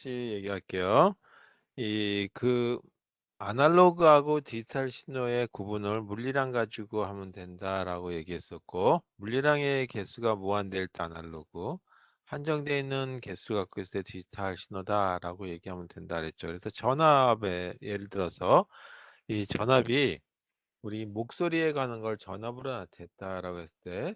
다시 얘기할게요. 아날로그하고 디지털 신호의 구분을 물리량 가지고 하면 된다라고 얘기했었고, 물리량의 개수가 무한대일 때 아날로그, 한정되어 있는 개수 갖고 있을 때 디지털 신호다라고 얘기하면 된다 그랬죠. 그래서 전압에 예를 들어서 이 전압이 우리 목소리에 가는 걸 전압으로 나타냈다라고 했을 때,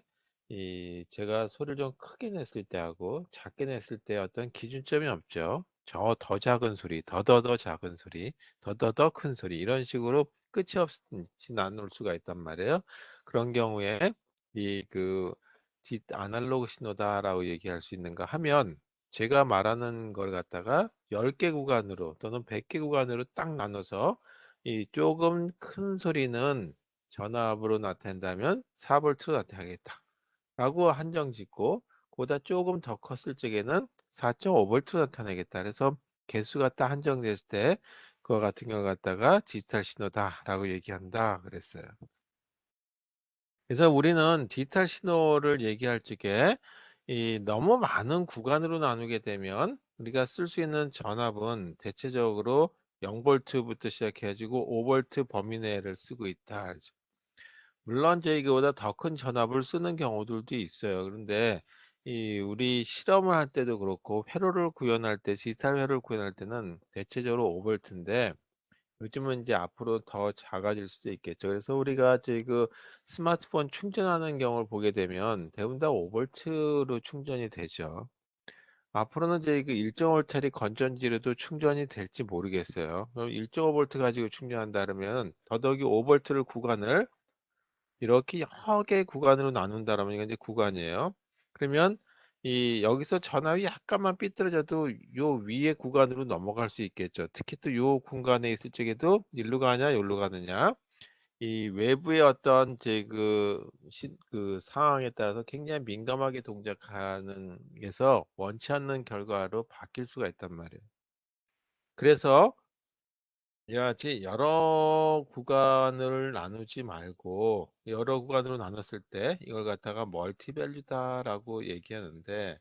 제가 소리를 좀 크게 냈을 때하고 작게 냈을 때 어떤 기준점이 없죠. 더 작은 소리, 더더더 작은 소리, 더더더 큰 소리, 이런 식으로 끝이 없이 나눌 수가 있단 말이에요. 그런 경우에 아날로그 신호다라고 얘기할 수 있는가 하면, 제가 말하는 걸 갖다가 10개 구간으로 또는 100개 구간으로 딱 나눠서 이 조금 큰 소리는 전압으로 나타낸다면 4V로 나타나겠다 라고 한정 짓고, 보다 조금 더 컸을 적에는 4.5V 나타내겠다. 그래서 개수가 딱 한정됐을 때 그와 같은 경우 갖다가 디지털 신호다 라고 얘기한다 그랬어요. 그래서 우리는 디지털 신호를 얘기할 적에 너무 많은 구간으로 나누게 되면 우리가 쓸 수 있는 전압은 대체적으로 0V부터 시작해가지고 5V 범위 내를 쓰고 있다. 물론 이거보다 더 큰 전압을 쓰는 경우들도 있어요. 그런데 우리 실험을 할 때도 그렇고 회로를 구현할 때, 디지털 회로를 구현할 때는 대체적으로 5V인데, 요즘은 이제 앞으로 더 작아질 수도 있겠죠. 그래서 우리가 스마트폰 충전하는 경우를 보게 되면 대부분 다 5V로 충전이 되죠. 앞으로는 이제 1.5V짜리 건전지로도 충전이 될지 모르겠어요. 그럼 1.5V 가지고 충전한다 그러면 더더욱이 5V를 구간을 이렇게 여러 개의 구간으로 나눈다라면 이건 이제 구간이에요. 그러면 여기서 전압이 약간만 삐뚤어져도 요 위에 구간으로 넘어갈 수 있겠죠. 특히 또 요 공간에 있을 적에도 일로 가냐, 여기로 가느냐, 이 외부의 어떤 그 상황에 따라서 굉장히 민감하게 동작하는 게서 원치 않는 결과로 바뀔 수가 있단 말이에요. 그래서 이와같이 여러 구간을 나누지 말고 여러 구간으로 나눴을 때 이걸 갖다가 멀티밸류다라고 얘기하는데,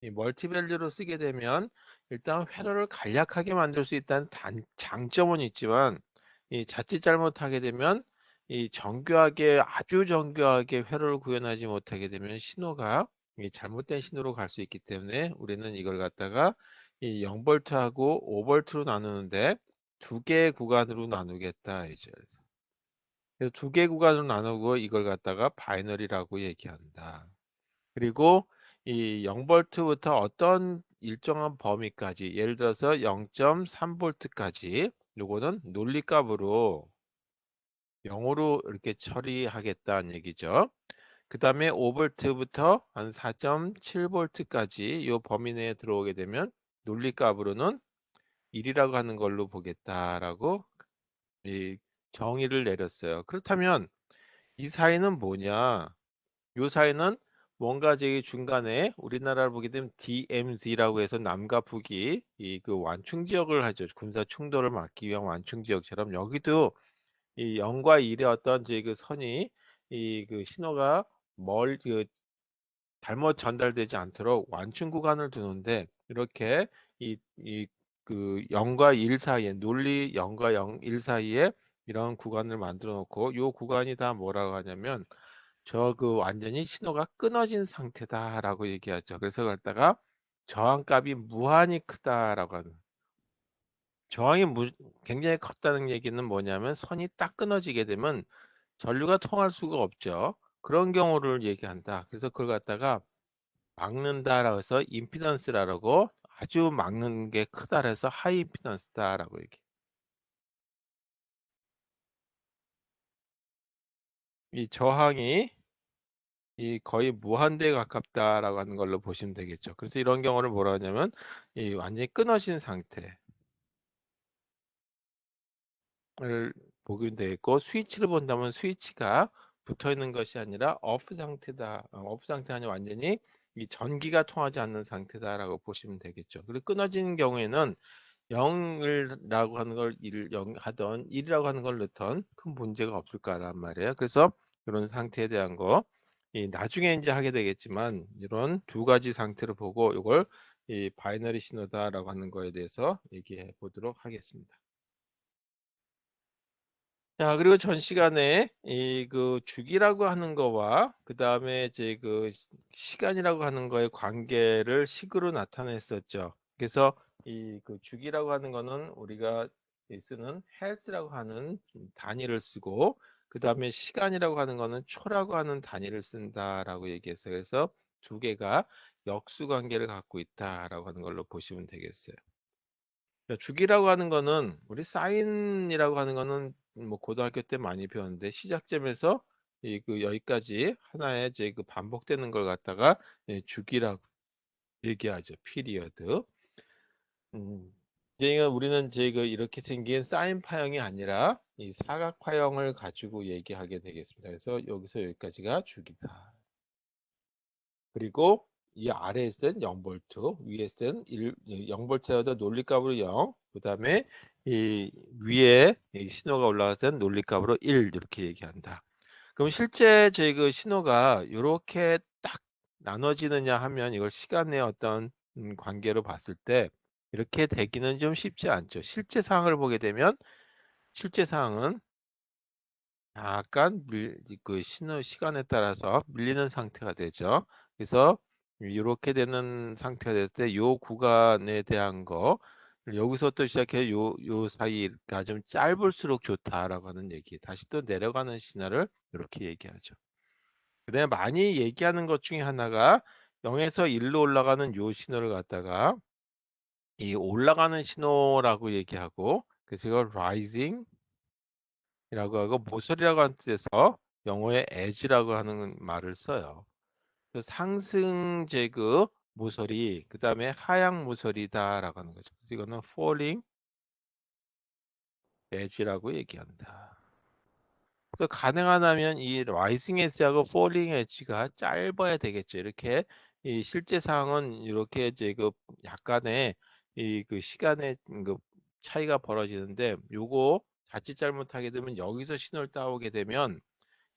이 멀티밸류로 쓰게 되면 일단 회로를 간략하게 만들 수 있다는 장점은 있지만, 이 자칫 잘못하게 되면 아주 정교하게 회로를 구현하지 못하게 되면 신호가 이 잘못된 신호로 갈 수 있기 때문에 우리는 이걸 갖다가 이 0V하고 5V로 나누는데 두 개의 구간으로 나누겠다 이제. 그래서 두 개의 구간으로 나누고 이걸 갖다가 바이너리라고 얘기한다. 그리고 이 0V부터 어떤 일정한 범위까지, 예를 들어서 0.3V까지 요거는 논리값으로 0으로 이렇게 처리하겠다는 얘기죠. 그 다음에 5V부터 한 4.7V까지 요 범위 내에 들어오게 되면 논리값으로는 1이라고 하는 걸로 보겠다라고 이 정의를 내렸어요. 그렇다면 이 사이는 뭐냐? 요 사이는 뭔가 중간에 우리나라를 보게 되면 DMZ라고 해서 남과 북이 완충 지역을 하죠. 군사 충돌을 막기 위한 완충 지역처럼 여기도 이 0과 1의 어떤 선이 신호가 잘못 전달되지 않도록 완충 구간을 두는데, 이렇게 0과 1 사이에, 논리 0과 1 사이에 이런 구간을 만들어 놓고, 이 구간이 다 뭐라고 하냐면 완전히 신호가 끊어진 상태다라고 얘기하죠. 그래서 갖다가 저항값이 무한히 크다라고 하는, 굉장히 컸다는 얘기는 뭐냐면 선이 딱 끊어지게 되면 전류가 통할 수가 없죠. 그런 경우를 얘기한다. 그래서 그걸 갖다가 막는다라고 해서 임피던스라고, 아주 막는 게 크다 해서 하이 임피던스다라고 얘기. 이 저항이 거의 무한대에 가깝다라고 하는 걸로 보시면 되겠죠. 그래서 이런 경우를 뭐라 하냐면 이 완전히 끊어진 상태를 보게 되겠고, 스위치를 본다면 스위치가 붙어 있는 것이 아니라 오프 상태다. 오프 상태 아니 완전히 이 전기가 통하지 않는 상태다라고 보시면 되겠죠. 그리고 끊어지는 경우에는 0이라고 하는 걸 0 하던 1이라고 하는 걸 넣던 큰 문제가 없을 거란 말이에요. 그래서 이런 상태에 대한 거 나중에 이제 하게 되겠지만, 이런 두 가지 상태를 보고 이걸 이 바이너리 신호다라고 하는 거에 대해서 얘기해 보도록 하겠습니다. 자, 그리고 전 시간에 이 그 주기라고 하는 거와 그 다음에 이제 그 시간이라고 하는 거의 관계를 식으로 나타냈었죠. 그래서 이 그 주기라고 하는 거는 우리가 쓰는 hertz라고 하는 단위를 쓰고 그 다음에 시간이라고 하는 거는 초라고 하는 단위를 쓴다라고 얘기했어요. 그래서 두 개가 역수 관계를 갖고 있다라고 하는 걸로 보시면 되겠어요. 주기라고 하는 거는 우리 사인이라고 하는 거는 뭐 고등학교 때 많이 배웠는데 시작점에서 이 그 여기까지 하나의 이제 그 반복되는 걸 갖다가 주기라고 얘기하죠. 피리어드. 이제 우리는 이제 그 이렇게 생긴 사인파형이 아니라 이 사각파형을 가지고 얘기하게 되겠습니다. 그래서 여기서 여기까지가 주기다. 그리고 이 아래에 있을 땐 0볼트, 위에 있을 땐 0볼트여도 논리값으로 0, 그 다음에 이 위에 이 신호가 올라갔을 땐 논리값으로 1 이렇게 얘기한다. 그럼 실제 저희 그 신호가 이렇게 딱 나눠지느냐 하면 이걸 시간의 어떤 관계로 봤을 때 이렇게 되기는 좀 쉽지 않죠. 실제 상황을 보게 되면 실제 상황은 약간 그 신호 시간에 따라서 밀리는 상태가 되죠. 그래서 이렇게 되는 상태가 됐을 때 요 구간에 대한 거 여기서부터 시작해 요 사이가 좀 짧을수록 좋다라고 하는 얘기. 다시 또 내려가는 신호를 이렇게 얘기하죠. 그다음에 많이 얘기하는 것 중에 하나가 0에서 1로 올라가는 요 신호를 갖다가 이 올라가는 신호라고 얘기하고 그래서 이걸 rising 이라고 하고 모서리라고 하는 뜻에서 영어에 edge라고 하는 말을 써요. 그 상승 제그 모서리, 그 다음에 하향 모서리다라고 하는 거죠. 이거는 falling edge라고 얘기한다. 그래서 가능하다면 이 rising edge하고 falling edge가 짧아야 되겠죠. 이렇게 이 실제 상황은 이렇게 이제 그 약간의 이 그 시간의 그 차이가 벌어지는데 요거 자칫 잘못하게 되면 여기서 신호를 따오게 되면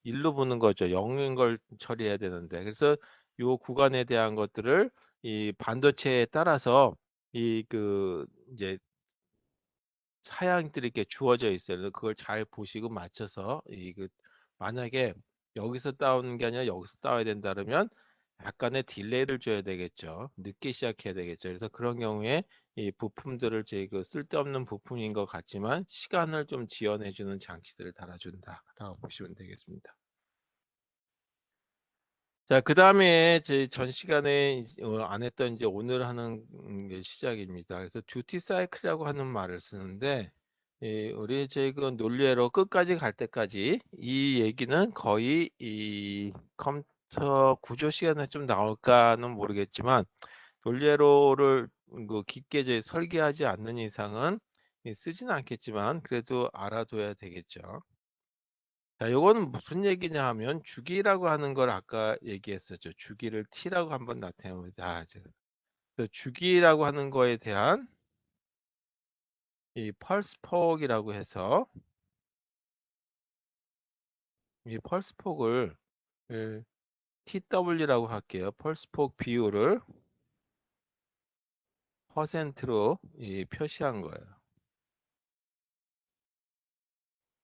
일로 보는 거죠. 0인 걸 처리해야 되는데. 그래서 요 구간에 대한 것들을 이 반도체에 따라서 이 그 이제 사양들이 이렇게 주어져 있어요. 그래서 그걸 잘 보시고 맞춰서 이 그 만약에 여기서 따오는 게 아니라 여기서 따와야 된다 그러면 약간의 딜레이를 줘야 되겠죠. 늦게 시작해야 되겠죠. 그래서 그런 경우에 이 부품들을 제 그 쓸데없는 부품인 것 같지만 시간을 좀 지연해 주는 장치들을 달아준다라고 보시면 되겠습니다. 자, 그 다음에 제 전 시간에 안 했던 이제 오늘 하는 게 시작입니다. 그래서 듀티 사이클이라고 하는 말을 쓰는데, 우리 그 논리회로 끝까지 갈 때까지 이 얘기는 거의 이 컴퓨터 구조 시간에 좀 나올까는 모르겠지만, 논리회로를 그 깊게 이제 설계하지 않는 이상은 쓰지는 않겠지만, 그래도 알아둬야 되겠죠. 자, 요거는 무슨 얘기냐 하면 주기라고 하는 걸 아까 얘기했었죠. 주기를 t라고 한번 나타내보자. 그 주기라고 하는 거에 대한 이 펄스 폭이라고 해서 이 펄스 폭을 TW라고 할게요. 펄스 폭 비율을 퍼센트로 표시한 거예요.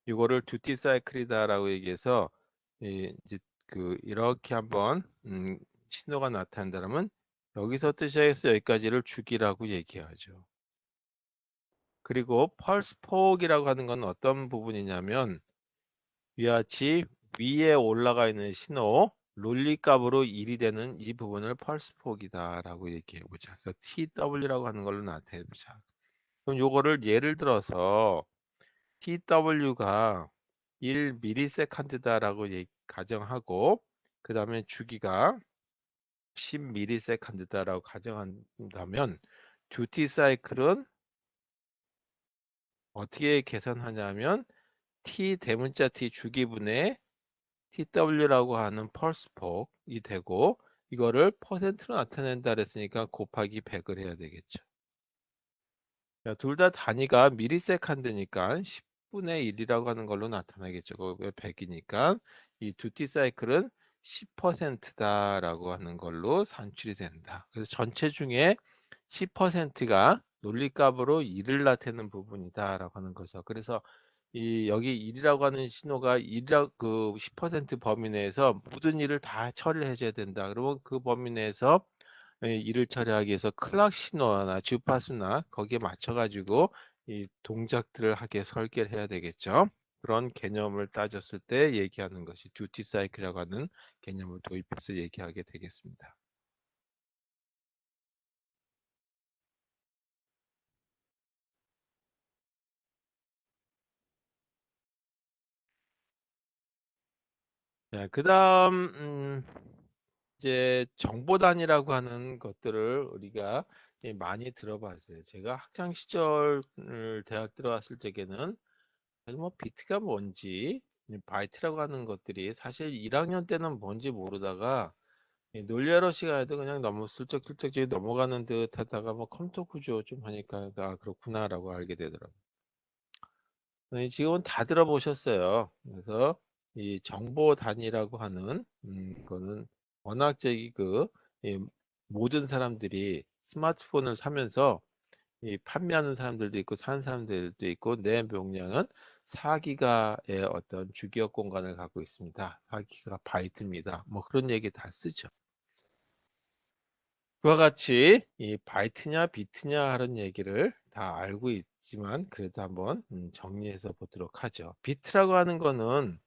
이거를 듀티 사이클이다라고 얘기해서 이제 이렇게 한번 신호가 나타난다면 여기서 시작해서 여기까지를 주기라고 얘기하죠. 그리고 펄스 폭이라고 하는 건 어떤 부분이냐면 위와 같이 위에 올라가 있는 신호 논리값으로 1이 되는 이 부분을 펄스 폭이다라고 얘기해 보자. 그래서 TW라고 하는 걸로 나타내 보자. 그럼 요거를 예를 들어서 TW가 1ms다라고 가정하고 그 다음에 주기가 10ms다라고 가정한다면 듀티 사이클은 어떻게 계산하냐면 T 대문자 T 주기분의 TW라고 하는 펄스 폭이 되고 이거를 퍼센트로 나타낸다 그랬으니까 곱하기 100을 해야 되겠죠. 둘 다 단위가 미리세컨드니까 10분의 1이라고 하는 걸로 나타나겠죠. 그게 100이니까 이 듀티 사이클은 10%다라고 하는 걸로 산출이 된다. 그래서 전체 중에 10%가 논리값으로 1을 나타내는 부분이다라고 하는 거죠. 그래서 여기 1이라고 하는 신호가 1이라 그 10% 범위 내에서 모든 일을 다 처리를 해줘야 된다. 그러면 그 범위 내에서 일을 처리하기 위해서 클락 신호나 주파수나 거기에 맞춰 가지고 이 동작들을 하게 설계를 해야 되겠죠. 그런 개념을 따졌을 때 얘기하는 것이 듀티 사이클이라고 하는 개념을 도입해서 얘기하게 되겠습니다. 자, 그다음 이제 정보단이라고 하는 것들을 우리가 많이 들어봤어요. 제가 학창 시절 대학 들어갔을 적에는 사실 뭐 비트가 뭔지 바이트라고 하는 것들이 사실 1학년 때는 뭔지 모르다가 논리하러 시간에도 그냥 너무 슬쩍슬쩍 넘어가는 듯 하다가 뭐 컴퓨터 구조 좀 하니까 아 그렇구나라고 알게 되더라고요. 지금은 다 들어보셨어요. 그래서 이 정보 단위라고 하는 거는 워낙 이 모든 사람들이 스마트폰을 사면서 이 판매하는 사람들도 있고 사는 사람들도 있고 내 명령은 4기가의 어떤 주기억 공간을 갖고 있습니다. 4기가 바이트입니다. 뭐 그런 얘기 다 쓰죠. 그와 같이 이 바이트냐 비트냐 하는 얘기를 다 알고 있지만 그래도 한번 정리해서 보도록 하죠. 비트라고 하는 거는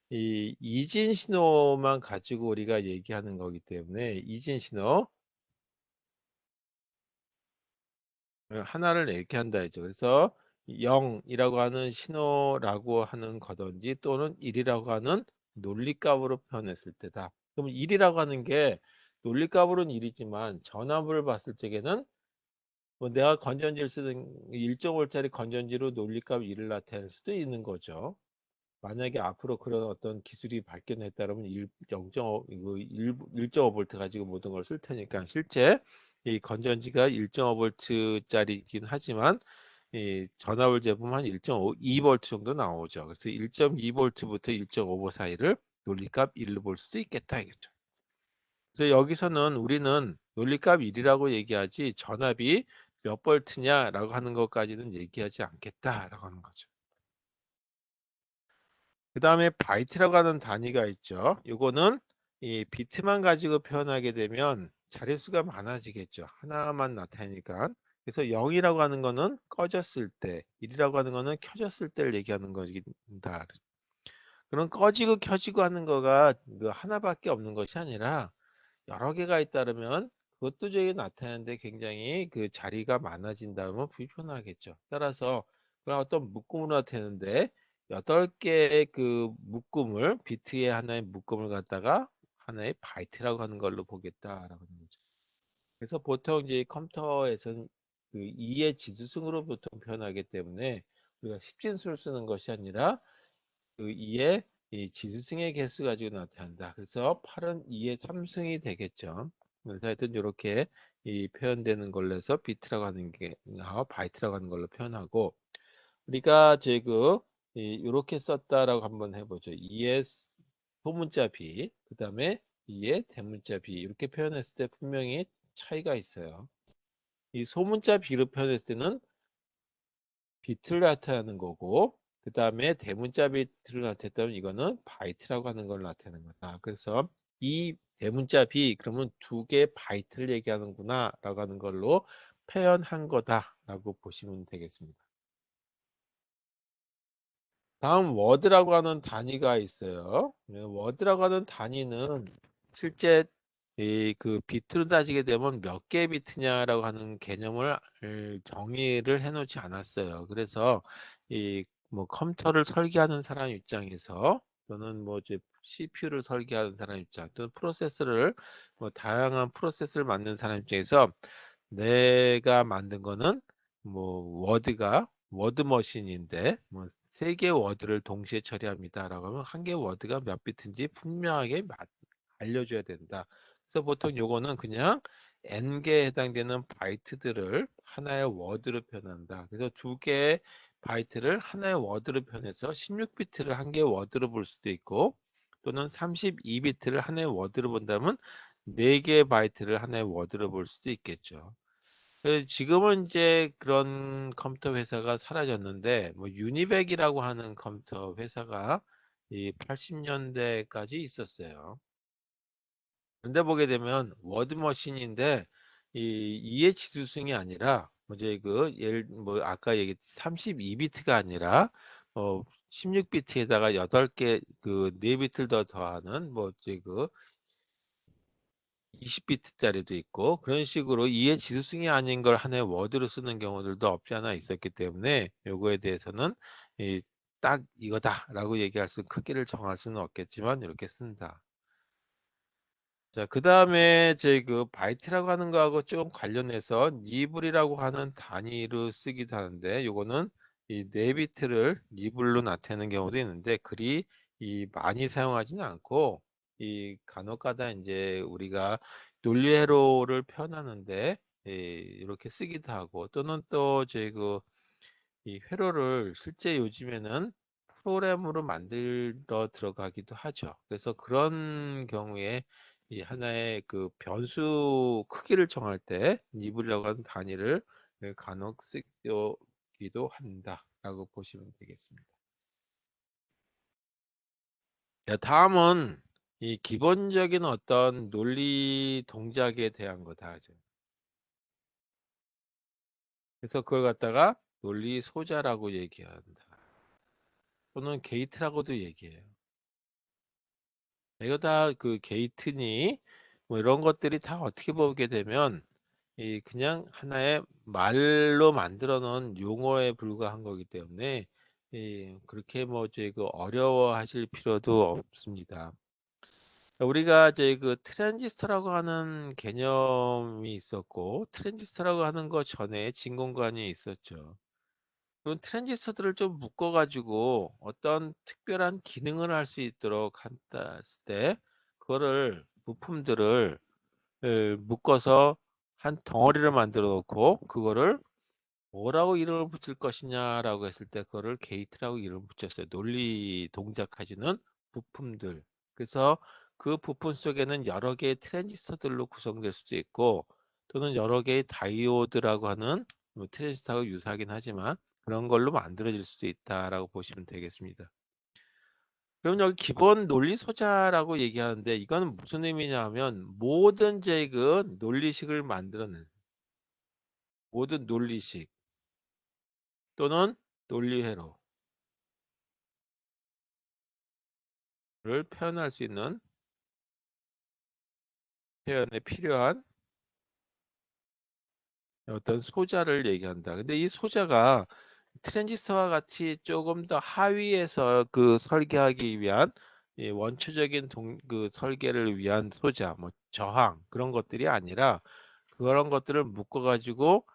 이 이진 신호만 가지고 우리가 얘기하는 거기 때문에 이진 신호 하나를 얘기한다 했죠. 그래서 0이라고 하는 신호라고 하는 거든지 또는 1이라고 하는 논리값으로 표현했을 때다. 그럼 1이라고 하는 게 논리값으로는 1이지만 전압을 봤을 적에는 뭐 내가 건전지를 쓰는 1.5짜리 건전지로 논리값 1을 나타낼 수도 있는 거죠. 만약에 앞으로 그런 어떤 기술이 발견했다면 0.5, 1.5V 가지고 모든 걸 쓸 테니까 실제 이 건전지가 1.5V짜리이긴 하지만 이 전압을 재보면 한 1.5, 2V 정도 나오죠. 그래서 1.2V부터 1.5V 사이를 논리값 1로 볼 수도 있겠다 이겠죠. 그래서 여기서는 우리는 논리값 1이라고 얘기하지 전압이 몇 볼트냐라고 하는 것까지는 얘기하지 않겠다라고 하는 거죠. 그 다음에 바이트라고 하는 단위가 있죠. 요거는 이 비트만 가지고 표현하게 되면 자릿수가 많아지겠죠. 하나만 나타내니까. 그래서 0이라고 하는 거는 꺼졌을 때, 1이라고 하는 거는 켜졌을 때를 얘기하는 것입니다. 그런 꺼지고 켜지고 하는 거가 그 하나밖에 없는 것이 아니라 여러 개가 있다면 그것도 저기 나타내는데 굉장히 그 자리가 많아진다면 불편하겠죠. 따라서 그런 어떤 묶음으로 나타내는데 8개의 그 묶음을 비트의 하나의 묶음을 갖다가 하나의 바이트라고 하는 걸로 보겠다라고 하는 거죠. 그래서 보통 이제 컴퓨터에서는 그 2의 지수승으로 보통 표현하기 때문에 우리가 십진수를 쓰는 것이 아니라 그 2의 이 지수승의 개수 가지고 나타난다. 그래서 8은 2의 3승이 되겠죠. 그래서 하여튼 이렇게 이 표현되는 걸로 해서 비트라고 하는 게 바이트라고 하는 걸로 표현하고 우리가 지금 이렇게 썼다라고 한번 해보죠. 2의 소문자 비, 그 다음에 2의 대문자 비 이렇게 표현했을 때 분명히 차이가 있어요. 이 소문자 비로 표현했을 때는 비트를 나타내는 거고 그 다음에 대문자 비트를 나타냈다면 이거는 바이트라고 하는 걸 나타내는 거다. 그래서 이 대문자 비 그러면 2개 바이트를 얘기하는구나 라고 하는 걸로 표현한 거다 라고 보시면 되겠습니다. 다음 워드라고 하는 단위가 있어요. 워드라고 하는 단위는 실제 그 비트로 따지게 되면 몇 개의 비트냐라고 하는 개념을 정의를 해놓지 않았어요. 그래서 이 뭐 컴퓨터를 설계하는 사람 입장에서 또는 뭐 이제 CPU를 설계하는 사람 입장 또는 프로세서를 뭐 다양한 프로세서를 만드는 사람 입장에서 내가 만든 거는 뭐 워드가 워드머신인데 뭐 3개의 워드를 동시에 처리합니다라고 하면 한 개의 워드가 몇 비트인지 분명하게 알려줘야 된다. 그래서 보통 요거는 그냥 n개에 해당되는 바이트들을 하나의 워드로 표현한다. 그래서 2개의 바이트를 하나의 워드로 표현해서 16비트를 한 개의 워드로 볼 수도 있고 또는 32비트를 하나의 워드로 본다면 4개의 바이트를 하나의 워드로 볼 수도 있겠죠. 지금은 이제 그런 컴퓨터 회사가 사라졌는데, 뭐 유니백이라고 하는 컴퓨터 회사가 이 80년대까지 있었어요. 근데 보게 되면 워드머신인데 이 이해 지수승이 아니라 이제 그 예를 뭐 아까 얘기 32비트가 아니라 16비트에다가 8개 그 4비트를 더 더하는 뭐 이제 그 20비트짜리도 있고 그런 식으로 이해 지수승이 아닌 걸 하나의 워드로 쓰는 경우들도 없지 않아 있었기 때문에 요거에 대해서는 이 딱 이거다라고 얘기할 수 크기를 정할 수는 없겠지만 이렇게 쓴다. 자, 그 다음에 제 그 바이트라고 하는 거하고 좀 관련해서 니블이라고 하는 단위로 쓰기도 하는데 요거는 이 4비트를 니블로 나타내는 경우도 있는데 그리 이 많이 사용하지는 않고 이 간혹가다 이제 우리가 논리회로를 표현하는데 이렇게 쓰기도 하고 또는 또 제 그 이 회로를 실제 요즘에는 프로그램으로 만들어 들어가기도 하죠. 그래서 그런 경우에 이 하나의 그 변수 크기를 정할 때 니블이라고 하는 단위를 간혹 쓰기도 한다라고 보시면 되겠습니다. 자, 다음은 이 기본적인 어떤 논리 동작에 대한 거다 하죠. 그래서 그걸 갖다가 논리 소자라고 얘기한다. 또는 게이트라고도 얘기해요. 이거 다 그 게이트니 뭐 이런 것들이 다 어떻게 보게 되면 이 그냥 하나의 말로 만들어 놓은 용어에 불과한 거기 때문에 그렇게 뭐 이제 그 어려워하실 필요도 없습니다. 우리가 이제 그 트랜지스터라고 하는 개념이 있었고 트랜지스터라고 하는 거 전에 진공관이 있었죠. 그런 트랜지스터들을 좀 묶어가지고 어떤 특별한 기능을 할 수 있도록 한다 했을 때 그거를 부품들을 묶어서 한 덩어리를 만들어 놓고 그거를 뭐라고 이름을 붙일 것이냐라고 했을 때 그거를 게이트라고 이름을 붙였어요. 논리 동작해주는 부품들. 그래서 그 부품 속에는 여러 개의 트랜지스터들로 구성될 수도 있고 또는 여러 개의 다이오드라고 하는 뭐 트랜지스터하고 유사하긴 하지만 그런 걸로 만들어질 수도 있다라고 보시면 되겠습니다. 그럼 여기 기본 논리 소자라고 얘기하는데 이건 무슨 의미냐 하면 모든 그 논리식을 만들어낸 모든 논리식 또는 논리회로를 표현할 수 있는 표현에 필요한 어떤 소자를 얘기한다. 근데 이 소자가 트랜지스터와 같이 조금 더 하위에서 그 설계하기 위한 원초적인 그 설계를 위한 소자, 뭐 저항 그런 것들이 아니라 그런 것들을 묶어가지고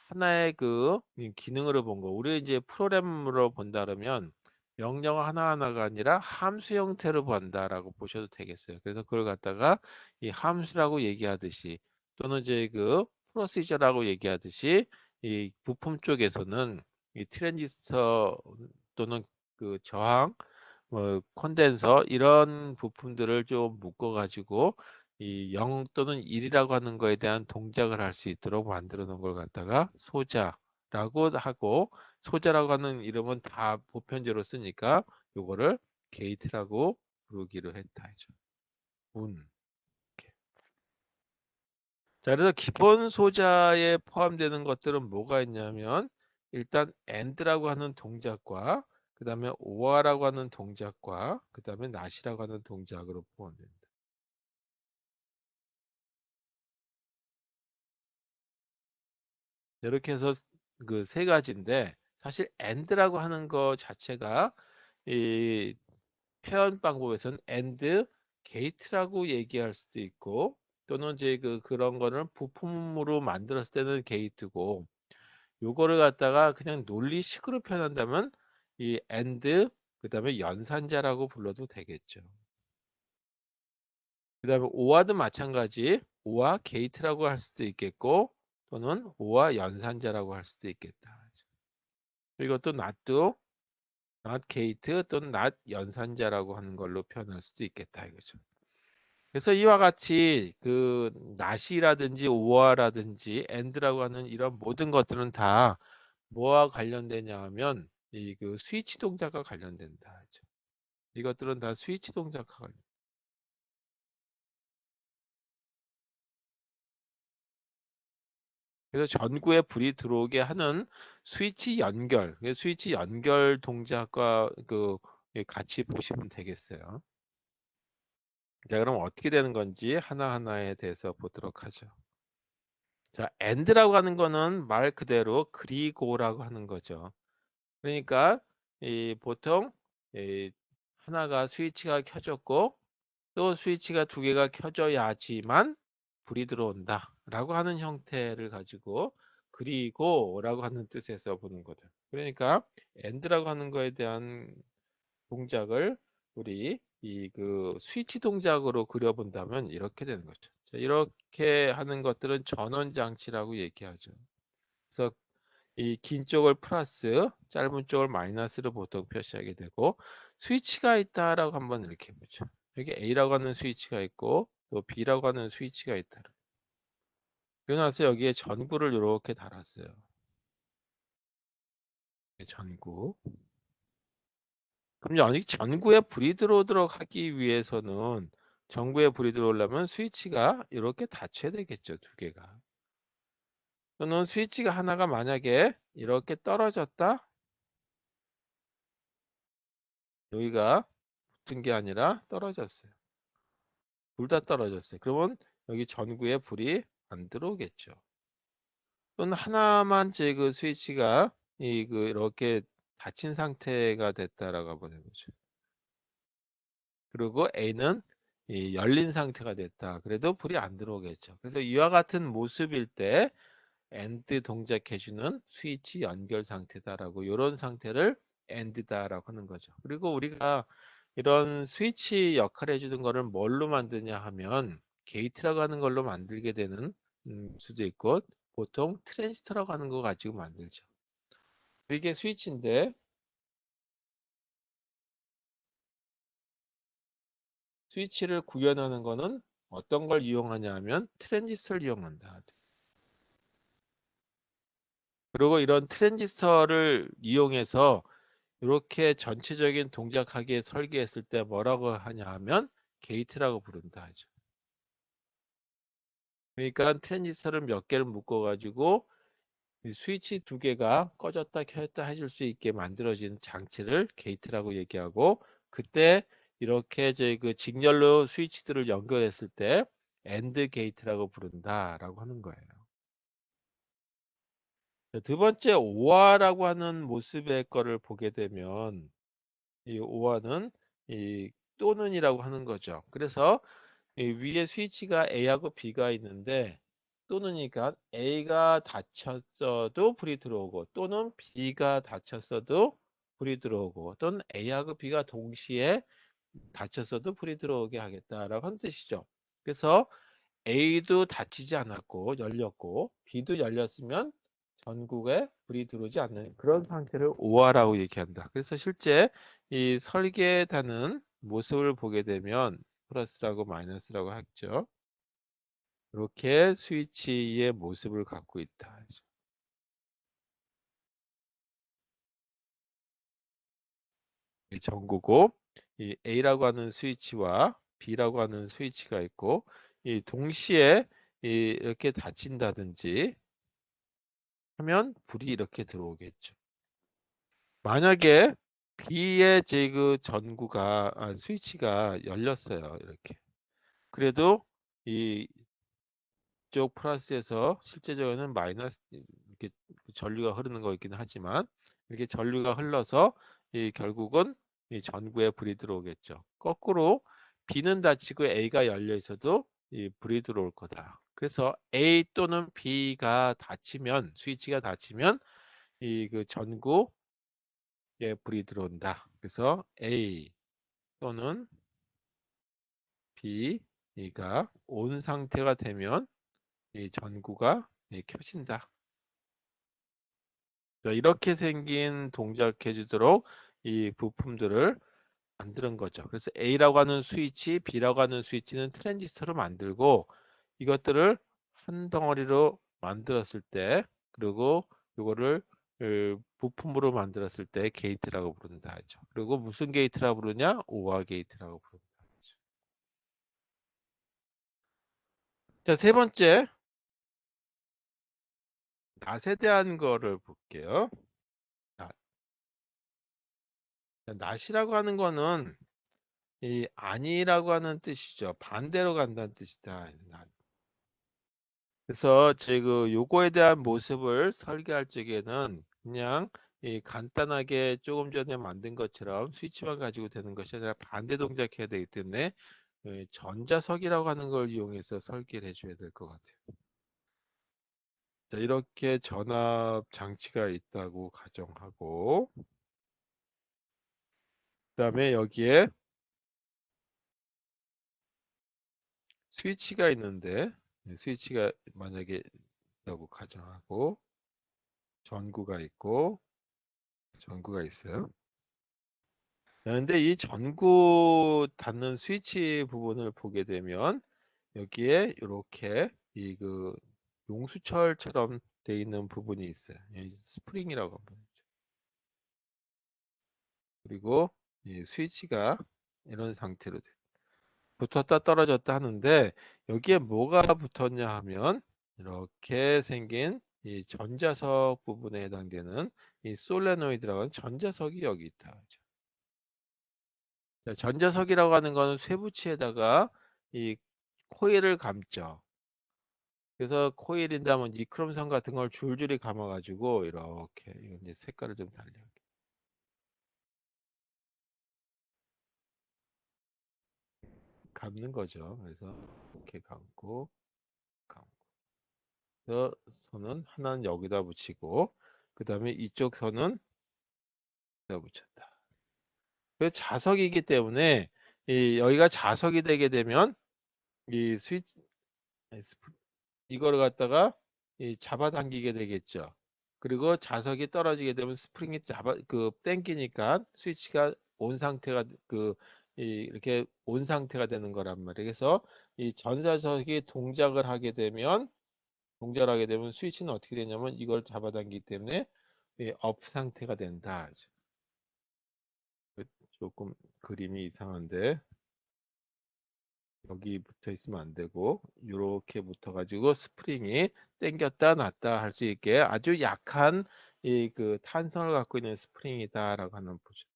하나의 그 기능으로 본 거. 우리 이제 프로그램으로 본다 그러면 명령 하나하나가 아니라 함수 형태로 본다라고 보셔도 되겠어요. 그래서 그걸 갖다가 이 함수라고 얘기하듯이 또는 이제 그 프로시저라고 얘기하듯이 이 부품 쪽에서는 이 트랜지스터 또는 그 저항, 뭐 콘덴서 이런 부품들을 좀 묶어가지고 이 0 또는 1이라고 하는 거에 대한 동작을 할 수 있도록 만들어 놓은 걸 갖다가 소자라고 하고 소자라고 하는 이름은 다 보편제로 쓰니까 요거를 게이트라고 부르기로 했다. 이죠. 이렇게. 자, 그래서 기본 소자에 포함되는 것들은 뭐가 있냐면 일단 and라고 하는 동작과 그 다음에 or라고 하는 동작과 그 다음에 not이라고 하는 동작으로 포함됩니다. 이렇게 해서 그 세 가지인데 사실 and라고 하는 거 자체가 이 표현 방법에서는 and gate라고 얘기할 수도 있고 또는 이제 그런 거는 부품으로 만들었을 때는 게이트고 요거를 갖다가 그냥 논리식으로 표현한다면 이 and 그다음에 연산자라고 불러도 되겠죠. 그다음에 or도 마찬가지 or와 gate라고 할 수도 있겠고 또는 or와 연산자라고 할 수도 있겠다. 그리고 또 not도 not gate 또는 not 연산자라고 하는 걸로 표현할 수도 있겠다 이거죠. 그래서 이와 같이 그 not이라든지 or라든지 and라고 하는 이런 모든 것들은 다 뭐와 관련되냐 하면 이 그 스위치 동작과 관련된다 하죠. 이것들은 다 스위치 동작과 관련. 그래서 전구에 불이 들어오게 하는 스위치 연결, 스위치 연결 동작과 그 같이 보시면 되겠어요. 자, 그럼 어떻게 되는 건지 하나하나에 대해서 보도록 하죠. 자, and라고 하는 거는 말 그대로 그리고라고 하는 거죠. 그러니까 이 보통 이 하나가 스위치가 켜졌고 또 스위치가 두 개가 켜져야지만 불이 들어온다 라고 하는 형태를 가지고 그리고 라고 하는 뜻에서 보는 거죠. 그러니까 and라고 하는 거에 대한 동작을 우리 이 그 스위치 동작으로 그려본다면 이렇게 되는 거죠. 자, 이렇게 하는 것들은 전원 장치라고 얘기하죠. 그래서 이 긴 쪽을 플러스, 짧은 쪽을 마이너스로 보통 표시하게 되고 스위치가 있다라고 한번 이렇게 보죠. 여기 A라고 하는 스위치가 있고 또 B라고 하는 스위치가 있다. 그러고 나서 여기에 전구를 이렇게 달았어요. 전구. 그럼 여기 전구에 불이 들어오도록 하기 위해서는 전구에 불이 들어오려면 스위치가 이렇게 닫혀야 되겠죠. 두 개가. 또는 스위치가 하나가 만약에 이렇게 떨어졌다. 여기가 붙은 게 아니라 떨어졌어요. 둘 다 떨어졌어요. 그러면 여기 전구에 불이 안 들어오겠죠. 또는 하나만 제 그 스위치가 이렇게 닫힌 상태가 됐다라고 한번 해보죠. 그리고 A는 이 열린 상태가 됐다. 그래도 불이 안 들어오겠죠. 그래서 이와 같은 모습일 때 AND 동작해주는 스위치 연결 상태다라고 이런 상태를 AND다라고 하는 거죠. 그리고 우리가 이런 스위치 역할을 해주는 거를 뭘로 만드냐 하면 게이트라고 하는 걸로 만들게 되는 수도 있고 보통 트랜지스터라고 하는 거 가지고 만들죠. 이게 스위치인데 스위치를 구현하는 거는 어떤 걸 이용하냐 하면 트랜지스터를 이용한다. 그리고 이런 트랜지스터를 이용해서 이렇게 전체적인 동작하게 설계했을 때 뭐라고 하냐 하면 게이트라고 부른다 하죠. 그러니까 트랜지스터를 몇 개를 묶어 가지고 스위치 두 개가 꺼졌다 켰다 해줄 수 있게 만들어진 장치를 게이트라고 얘기하고 그때 이렇게 저희 그 직렬로 스위치들을 연결했을 때 AND 게이트라고 부른다라고 하는 거예요. 두 번째 OR라고 하는 모습의 거를 보게 되면 이 OR는 이 또는이라고 하는 거죠. 그래서 이 위에 스위치가 A하고 B가 있는데 또는이니까 A가 닫혔어도 불이 들어오고 또는 B가 닫혔어도 불이 들어오고 또는 A하고 B가 동시에 닫혔어도 불이 들어오게 하겠다라고 하는 뜻이죠. 그래서 A도 닫히지 않았고 열렸고 B도 열렸으면 전국에 불이 들어오지 않는 그런 상태를 OR라고 얘기한다. 그래서 실제 이 설계단은 모습을 보게 되면 플러스라고 마이너스라고 했죠. 이렇게 스위치의 모습을 갖고 있다. 이 전구고 이 A라고 하는 스위치와 B라고 하는 스위치가 있고 이 동시에 이렇게 닫힌다든지 하면 불이 이렇게 들어오겠죠. 만약에 B의 제 그 전구가 스위치가 열렸어요. 이렇게. 그래도 이쪽 플러스에서 실제적으로는 마이너스 이렇게 전류가 흐르는 거있기는 하지만 이렇게 전류가 흘러서 결국은 이 전구에 불이 들어오겠죠. 거꾸로 B는 닫히고 A가 열려 있어도 이 불이 들어올 거다. 그래서 A 또는 B가 닫히면 스위치가 닫히면 이 그 전구에 불이 들어온다. 그래서 A 또는 B가 온 상태가 되면 이 전구가 켜진다. 자, 이렇게 생긴 동작해 주도록 이 부품들을 만드는 거죠. 그래서 A라고 하는 스위치, B라고 하는 스위치는 트랜지스터로 만들고 이것들을 한 덩어리로 만들었을 때 그리고 이거를 부품으로 만들었을 때 게이트라고 부른다 하죠. 그리고 무슨 게이트라고 부르냐? 오아 게이트라고 부른다 하죠. 자, 세 번째 낫에 대한 거를 볼게요. 낫. 낫이라고 하는 거는 이 아니라고 하는 뜻이죠. 반대로 간다는 뜻이다. 그래서 지금 요거에 대한 모습을 설계할 적에는 그냥 이 간단하게 조금 전에 만든 것처럼 스위치만 가지고 되는 것이 아니라 반대 동작해야 되기 때문에 전자석이라고 하는 걸 이용해서 설계를 해줘야 될 것 같아요. 자, 이렇게 전압 장치가 있다고 가정하고 그다음에 여기에 스위치가 있는데 스위치가 만약에 있다고 가정하고 전구가 있고 전구가 있어요. 근데 이 전구 닫는 스위치 부분을 보게 되면 여기에 이렇게 이 그 용수철처럼 돼 있는 부분이 있어요. 이 스프링이라고 합니다. 그리고 이 스위치가 이런 상태로 붙었다 떨어졌다 하는데 여기에 뭐가 붙었냐 하면 이렇게 생긴 이 전자석 부분에 해당되는 이 솔레노이드라고 하는 전자석이 여기 있다. 자, 전자석이라고 하는 거는 쇠붙이에다가 이 코일을 감죠. 그래서 코일인데 뭐 니크롬선 같은 걸 줄줄이 감아가지고 이렇게 이제 색깔을 좀 달리 감는 거죠. 그래서 이렇게 감고 감고 그래서 선은 하나는 여기다 붙이고 그 다음에 이쪽 선은 여기다 붙였다. 그 자석이기 때문에 이 여기가 자석이 되게 되면 이 스위치 이거를 갖다가 이 잡아당기게 되겠죠. 그리고 자석이 떨어지게 되면 스프링이 당기니까 스위치가 온 상태가 이렇게 온 상태가 되는 거란 말이에요. 그래서 이 전자석이 동작을 하게 되면 스위치는 어떻게 되냐면 이걸 잡아당기기 때문에 업 상태가 된다. 조금 그림이 이상한데 여기 붙어 있으면 안 되고 이렇게 붙어 가지고 스프링이 당겼다 놨다 할 수 있게 아주 약한 이 그 탄성을 갖고 있는 스프링이다라고 하는 거죠.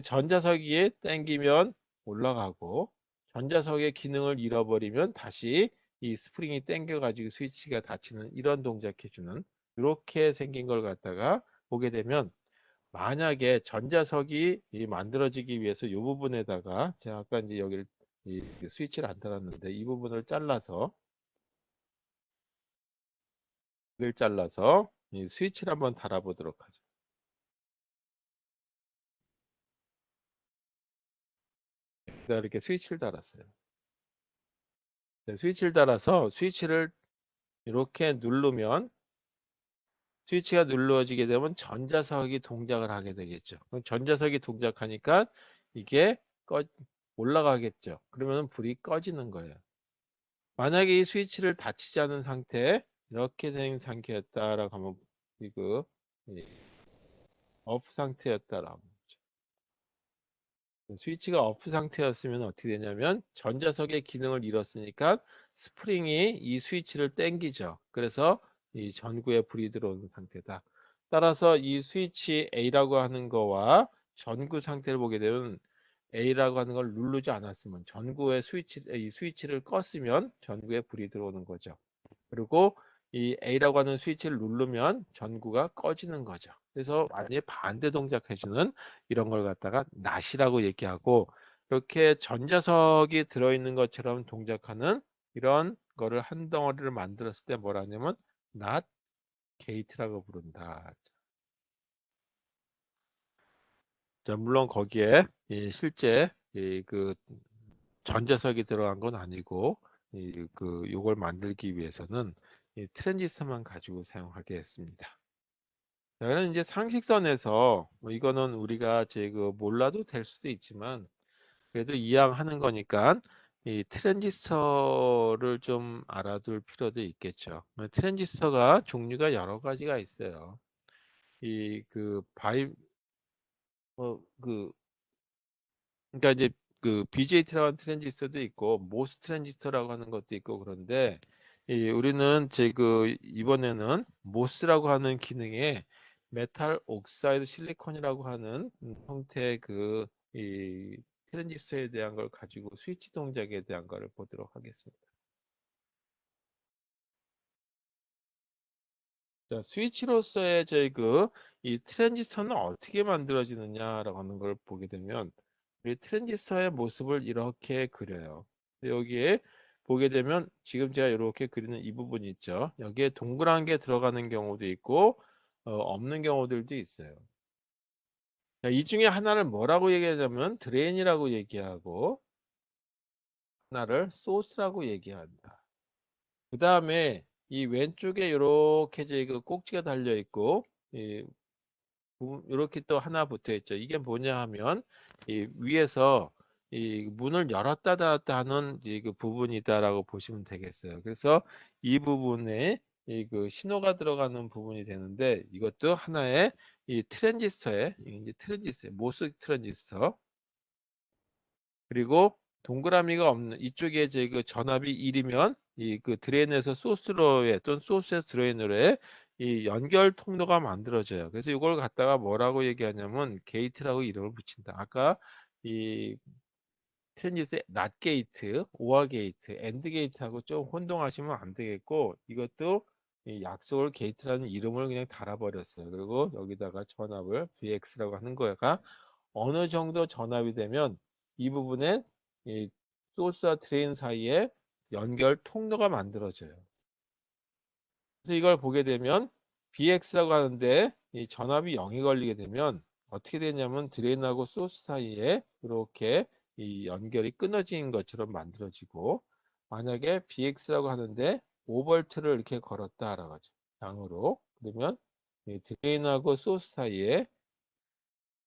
전자석이 당기면 올라가고 전자석의 기능을 잃어버리면 다시 이 스프링이 당겨 가지고 스위치가 닫히는 이런 동작해 주는 이렇게 생긴 걸 갖다가 보게 되면 만약에 전자석이 만들어지기 위해서 이 부분에다가 제가 아까 이제 여기를 이 스위치를 안 달았는데 이 부분을 잘라서 이걸 잘라서 이 스위치를 한번 달아보도록 하죠. 제가 이렇게 스위치를 달았어요. 네, 스위치를 달아서 스위치를 이렇게 누르면 스위치가 눌러지게 되면 전자석이 동작을 하게 되겠죠. 그럼 전자석이 동작하니까 이게 올라가겠죠. 그러면 불이 꺼지는 거예요. 만약에 이 스위치를 닫히지 않은 상태에 이렇게 된 상태였다라고 하면 이거 업 상태였다라고 스위치가 오프 상태였으면 어떻게 되냐면 전자석의 기능을 잃었으니까 스프링이 이 스위치를 당기죠. 그래서 이 전구에 불이 들어오는 상태다. 따라서 이 스위치 A라고 하는 거와 전구 상태를 보게 되면 A라고 하는 걸 누르지 않았으면 이 스위치를 껐으면 전구에 불이 들어오는 거죠. 그리고 이 A라고 하는 스위치를 누르면 전구가 꺼지는 거죠. 그래서 완전히 반대 동작해주는 이런 걸 갖다가 낫이라고 얘기하고 이렇게 전자석이 들어있는 것처럼 동작하는 이런 거를 한 덩어리를 만들었을 때 뭐라 하냐면 낫 게이트라고 부른다. 자, 물론 거기에 실제 그 전자석이 들어간 건 아니고 요걸 만들기 위해서는 이 트랜지스터만 가지고 사용하게 했습니다. 자, 그럼 이제 상식선에서 뭐 이거는 우리가 몰라도 될 수도 있지만 그래도 이왕하는 거니까 이 트랜지스터를 좀 알아둘 필요도 있겠죠. 트랜지스터가 종류가 여러 가지가 있어요. 이 그 바이 그 그러니까 이제 그 BJT라고 하는 트랜지스터도 있고 모스 트랜지스터라고 하는 것도 있고 그런데 우리는 이번에는 모스라고 하는 기능에 메탈 옥사이드 실리콘이라고 하는 형태의 이 트랜지스터에 대한 걸 가지고 스위치 동작에 대한 거를 보도록 하겠습니다. 자, 스위치로서의 이 트랜지스터는 어떻게 만들어지느냐라고 하는 걸 보게 되면 이 트랜지스터의 모습을 이렇게 그려요. 여기에 보게 되면 지금 제가 이렇게 그리는 이 부분이 있죠. 여기에 동그란 게 들어가는 경우도 있고 없는 경우들도 있어요. 자, 이 중에 하나를 뭐라고 얘기하냐면 드레인이라고 얘기하고 하나를 소스라고 얘기한다. 그 다음에 이 왼쪽에 이렇게 꼭지가 달려 있고 이렇게 또 하나 붙어 있죠. 이게 뭐냐 하면 이 위에서 이 문을 열었다 닫았다 하는 그 부분이다라고 보시면 되겠어요. 그래서 이 부분에 신호가 들어가는 부분이 되는데 이것도 하나의 이 트랜지스터의 이제 트랜지스터 모스 트랜지스터 그리고 동그라미가 없는 이쪽에 이제 전압이 1이면 이 드레인에서 소스로에 또는 소스에서 드레인으로의 이 연결 통로가 만들어져요. 그래서 이걸 갖다가 뭐라고 얘기하냐면 게이트라고 이름을 붙인다. 아까 이 트랜지스의 낫 게이트, 오아 게이트, 엔드 게이트하고 좀 혼동하시면 안 되겠고 이것도 이 약속을 게이트라는 이름을 그냥 달아버렸어요. 그리고 여기다가 전압을 VX라고 하는 거가 어느 정도 전압이 되면 이 부분에 이 소스와 드레인 사이에 연결 통로가 만들어져요. 그래서 이걸 보게 되면 BX라고 하는데 이 전압이 0이 걸리게 되면 어떻게 되냐면 드레인하고 소스 사이에 이렇게 이 연결이 끊어진 것처럼 만들어지고 만약에 BX라고 하는데 5V를 이렇게 걸었다 하라고죠. 양으로. 그러면 이 드레인하고 소스 사이에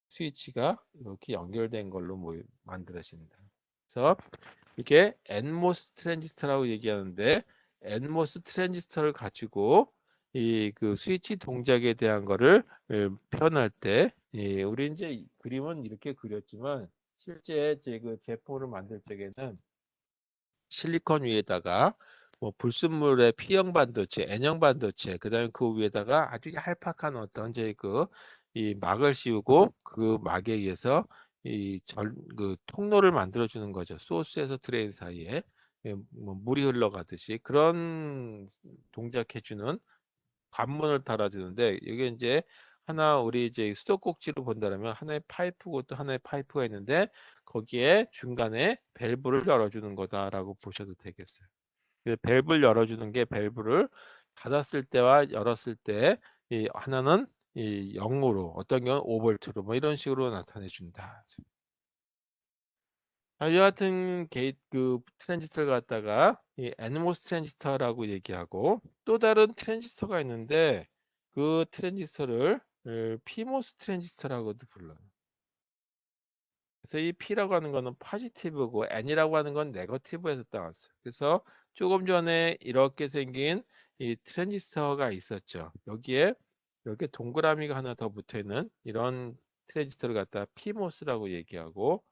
스위치가 이렇게 연결된 걸로 만들어진다. 그래서 이게 NMOS 트랜지스터라고 얘기하는데 NMOS 트랜지스터를 가지고 이 스위치 동작에 대한 거를 표현할 때 우리 이제 그림은 이렇게 그렸지만 실제 제품을 만들 적에는 실리콘 위에다가 뭐 불순물의 P형 반도체, N형 반도체, 그다음에 그 위에다가 아주 얄팍한 어떤 이 막을 씌우고 그 막에 의해서 통로를 만들어 주는 거죠. 소스에서 드레인 사이에 뭐 물이 흘러가듯이 그런 동작해 주는 관문을 달아주는데 이게 이제 하나 우리 이제 수도꼭지로 본다면 하나의 파이프고 또 하나의 파이프가 있는데 거기에 중간에 밸브를 열어주는 거다라고 보셔도 되겠어요. 밸브를 열어주는 게 밸브를 닫았을 때와 열었을 때 이 하나는 이 0으로 어떤 경우는 5V로 뭐 이런 식으로 나타내 준다. 여하튼 게이트 트랜지스터를 갖다가 이 NMOS 트랜지스터라고 얘기하고 또 다른 트랜지스터가 있는데 그 트랜지스터를 PMOS 트랜지스터라고도 불러요. 그래서 이 P라고 하는 거는 포지티브고 N이라고 하는 건 네거티브에서 따왔어요. 그래서 조금 전에 이렇게 생긴 이 트랜지스터가 있었죠. 여기에 동그라미가 하나 더 붙어 있는 이런 트랜지스터를 갖다 PMOS라고 얘기하고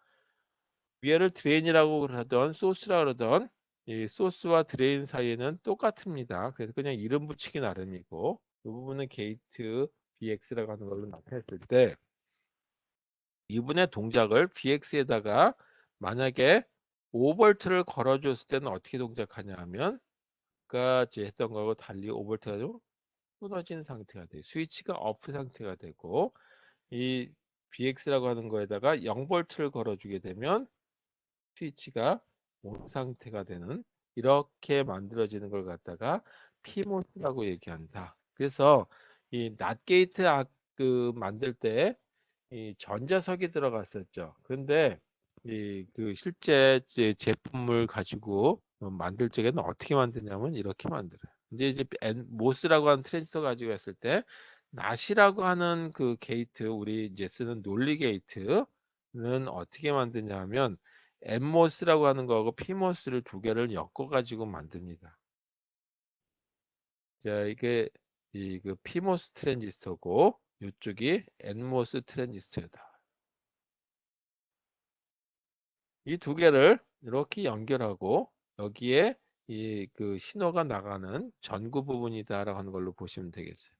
위에를 드레인이라고 그러던 소스라 그러던 이 소스와 드레인 사이에는 똑같습니다. 그래서 그냥 이름 붙이기 나름이고 이 부분은 게이트 BX라고 하는 걸로 나타냈을 때 이분의 동작을 BX에다가 만약에 5V를 걸어줬을 때는 어떻게 동작하냐 하면 아까 이제 했던 거하고 달리 5V가 좀 끊어진 상태가 돼요. 스위치가 오프 상태가 되고 이 BX라고 하는 거에다가 0V를 걸어주게 되면 스위치가 온 상태가 되는 이렇게 만들어지는 걸 갖다가 PMOS라고 얘기한다. 그래서 이 낫게이트 만들 때 이 전자석이 들어갔었죠. 그런데 실제 제품을 가지고 만들 적에는 어떻게 만드냐면 이렇게 만들어요. 이제 모스라고 하는 트랜지스터 가지고 했을 때 낫이라고 하는 게이트 우리 이제 쓰는 논리 게이트는 어떻게 만드냐 하면 NMOS라고 하는 거하고 PMOS를 두 개를 엮어가지고 만듭니다. 자, 이게 그 PMOS 트랜지스터고 이쪽이 NMOS 트랜지스터다. 이 두 개를 이렇게 연결하고 여기에 이 그 신호가 나가는 전구 부분이다라고 하는 걸로 보시면 되겠어요.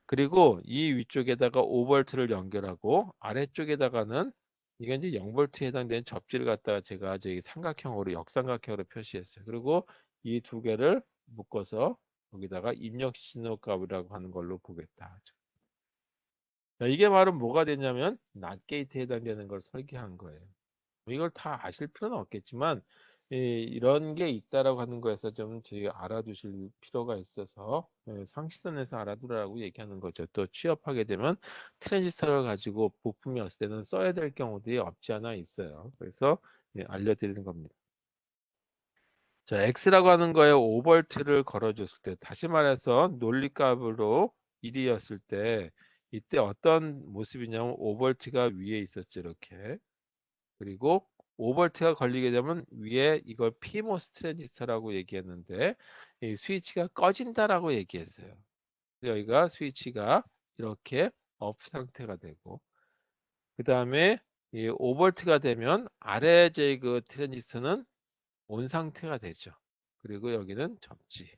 그리고 이 위쪽에다가 5V를 연결하고 아래쪽에다가는 이게 이제 0V에 해당되는 접지를 갖다가 제가 저기 삼각형으로 역삼각형으로 표시했어요. 그리고 이 두 개를 묶어서 여기다가 입력 신호 값이라고 하는 걸로 보겠다. 자, 이게 바로 뭐가 되냐면 낫 게이트에 해당되는 걸 설계한 거예요. 이걸 다 아실 필요는 없겠지만 이런 게 있다라고 하는 거에서 좀 저희가 알아두실 필요가 있어서 상시선에서 알아두라고 얘기하는 거죠. 또 취업하게 되면 트랜지스터를 가지고 부품이 없을 때는 써야 될 경우들이 없지 않아 있어요. 그래서 알려드리는 겁니다. 자, X라고 하는 거에 5V를 걸어줬을 때, 다시 말해서 논리값으로 1이었을 때, 이때 어떤 모습이냐면 5V가 위에 있었죠, 이렇게. 그리고 5V가 걸리게 되면 위에 이걸 PMOS 트랜지스터라고 얘기했는데 이 스위치가 꺼진다라고 얘기했어요. 여기가 스위치가 이렇게 업 상태가 되고 그 다음에 이 5V가 되면 아래 제 그 트랜지스터는 온 상태가 되죠. 그리고 여기는 접지.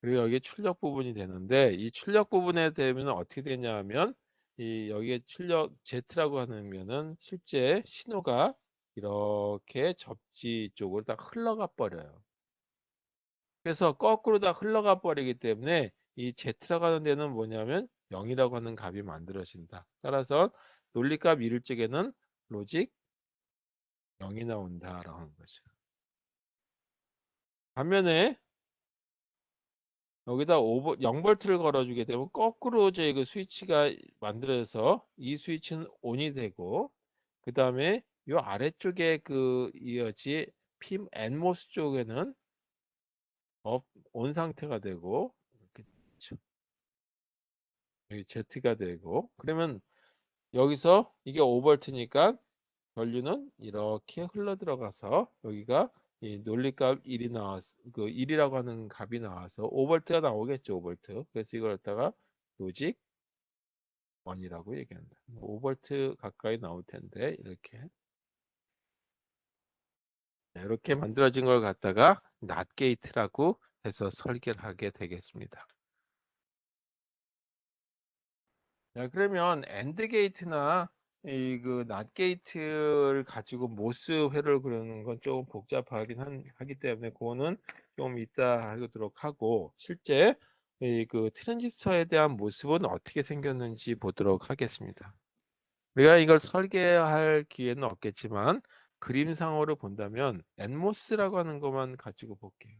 그리고 여기 출력 부분이 되는데 이 출력 부분에 되면 어떻게 되냐 하면 이 여기에 출력 Z라고 하면은 실제 신호가 이렇게 접지 쪽으로 다 흘러가 버려요. 그래서 거꾸로 다 흘러가 버리기 때문에 이 Z라고 하는 데는 뭐냐면 0이라고 하는 값이 만들어진다. 따라서 논리값 이룰 적에는 로직 0이 나온다라고 하는 거죠. 반면에 여기다 0V를 걸어주게 되면 거꾸로 이제 그 스위치가 만들어져서 이 스위치는 ON이 되고 그 다음에 이 아래쪽에 그 이어지 핀 NMOS 쪽에는 온 상태가 되고 이렇게 여기 Z가 되고 그러면 여기서 이게 5V니까 전류는 이렇게 흘러 들어가서 여기가 이 논리값 1이 나왔 그 1이라고 하는 값이 나와서 5V가 나오겠죠. 5V. 그래서 이걸 갖다가 로직 1이라고 얘기한다. 5V 가까이 나올 텐데 이렇게 이렇게 만들어진 걸 갖다가 낫 게이트라고 해서 설계를 하게 되겠습니다. 자, 그러면 엔드 게이트나 이 그 낫 게이트를 가지고 모스 회로를 그리는 건 조금 복잡하긴 하기 때문에 그거는 좀 이따 하도록 하고 실제 이 그 트랜지스터에 대한 모습은 어떻게 생겼는지 보도록 하겠습니다. 우리가 이걸 설계할 기회는 없겠지만 그림상으로 본다면 엔모스라고 하는 것만 가지고 볼게요.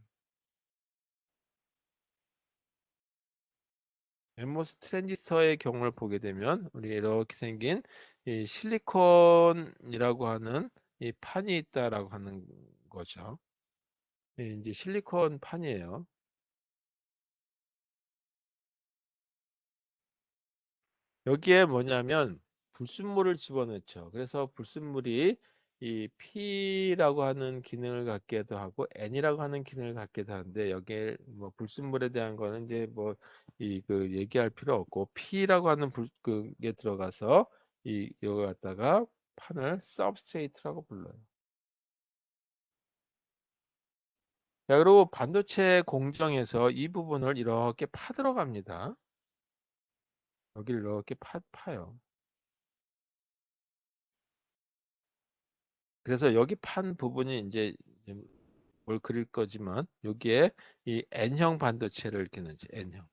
엔모스 트랜지스터의 경우를 보게 되면 우리가 이렇게 생긴 이 실리콘이라고 하는 이 판이 있다라고 하는 거죠. 이제 실리콘 판이에요. 여기에 뭐냐면 불순물을 집어넣죠. 그래서 불순물이 이 P라고 하는 기능을 갖기도 하고 N이라고 하는 기능을 갖기도 하는데 여기에 뭐 불순물에 대한 거는 이제 뭐 이 그 얘기할 필요 없고 P라고 하는 그게 들어가서 이 이거 갖다가 판을 substrate라고 불러요. 자, 그리고 반도체 공정에서 이 부분을 이렇게 파 들어갑니다. 여기를 이렇게 파요. 그래서 여기 판 부분이 이제 뭘 그릴 거지만 여기에 이 N형 반도체를 이렇게 넣지 N형.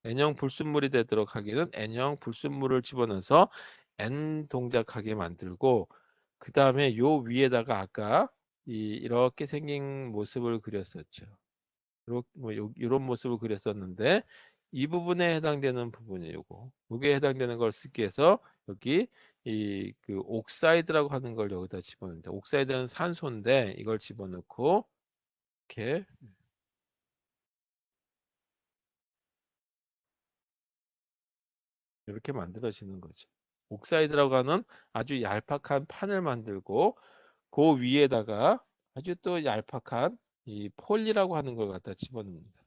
N형 불순물이 되도록 하기는 N형 불순물을 집어넣어서 N 동작하게 만들고 그 다음에 요 위에다가 아까 이렇게 생긴 모습을 그렸었죠. 이렇게 뭐 이런 모습을 그렸었는데 이 부분에 해당되는 부분이 요거. 여기에 해당되는 걸 쓰기 위해서 여기 이 그 옥사이드라고 하는 걸 여기다 집어넣는다. 옥사이드는 산소인데 이걸 집어넣고 이렇게 이렇게 만들어지는 거죠. 옥사이드라고 하는 아주 얄팍한 판을 만들고 그 위에다가 아주 또 얄팍한 이 폴리라고 하는 걸 갖다 집어넣습니다.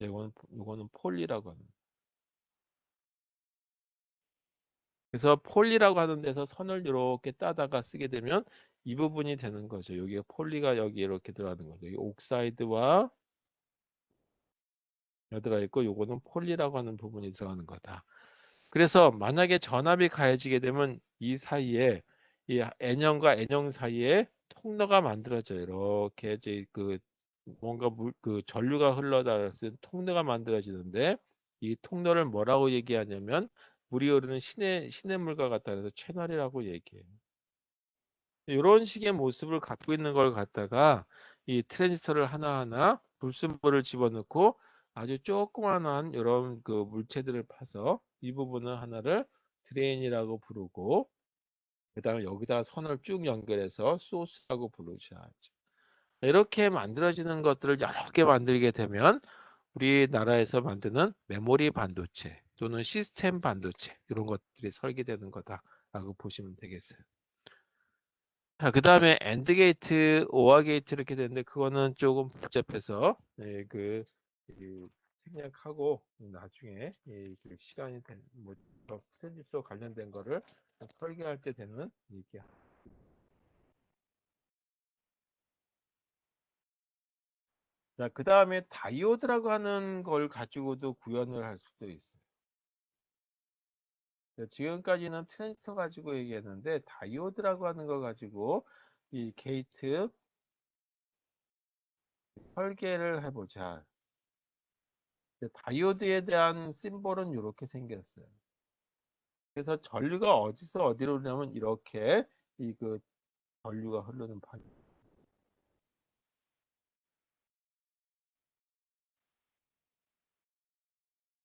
이거는 폴리라고 합니다. 그래서 폴리라고 하는 데서 선을 이렇게 따다가 쓰게 되면 이 부분이 되는 거죠. 여기가 폴리가 여기 이렇게 들어가는 거죠. 여기 옥사이드와 여기가 있고 요거는 폴리라고 하는 부분이 들어가는 거다. 그래서 만약에 전압이 가해지게 되면 이 사이에 이 N형과 N형 사이에 통로가 만들어져요. 이렇게 이제 그 뭔가 그 전류가 흘러다니는 통로가 만들어지는데 이 통로를 뭐라고 얘기하냐면 물이 흐르는 시냇물과 같다 그래서 채널이라고 얘기해요. 이런 식의 모습을 갖고 있는 걸 갖다가 이 트랜지스터를 하나하나 불순물을 집어넣고 아주 조그만한 이런 그 물체들을 파서 이 부분을 하나를 드레인이라고 부르고 그 다음에 여기다 선을 쭉 연결해서 소스라고 부르죠. 이렇게 만들어지는 것들을 여러 개 만들게 되면 우리나라에서 만드는 메모리 반도체 또는 시스템 반도체 이런 것들이 설계되는 거다라고 보시면 되겠어요. 자, 그 다음에 엔드 게이트, 오어 게이트 이렇게 되는데 그거는 조금 복잡해서 예, 그 생략하고 나중에 그 시간이 된 뭐 트랜지스터 관련된 거를 설계할 때 되는 얘기. 자, 그 다음에 다이오드라고 하는 걸 가지고도 구현을 할 수도 있어요. 지금까지는 트랜지스터 가지고 얘기했는데 다이오드라고 하는 거 가지고 이 게이트 설계를 해보자. 다이오드에 대한 심볼은 이렇게 생겼어요. 그래서 전류가 어디서 어디로 흐르냐면 이렇게 이 그 전류가 흐르는 판.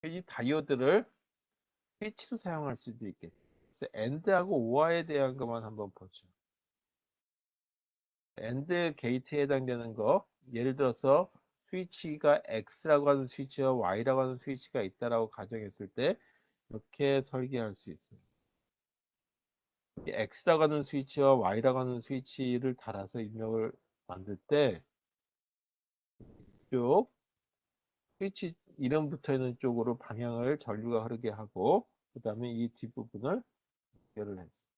이 다이오드를 스위치로 사용할 수도 있겠죠. 그래서 AND하고 OR에 대한 것만 한번 보죠. AND 게이트에 해당되는 거, 예를 들어서 스위치가 X라고 하는 스위치와 Y라고 하는 스위치가 있다라고 가정했을 때 이렇게 설계할 수 있어요. X라고 하는 스위치와 Y라고 하는 스위치를 달아서 입력을 만들 때 쭉 스위치 이름 붙어 있는 쪽으로 방향을 전류가 흐르게 하고 그 다음에 이 뒷부분을 연결을 했어요.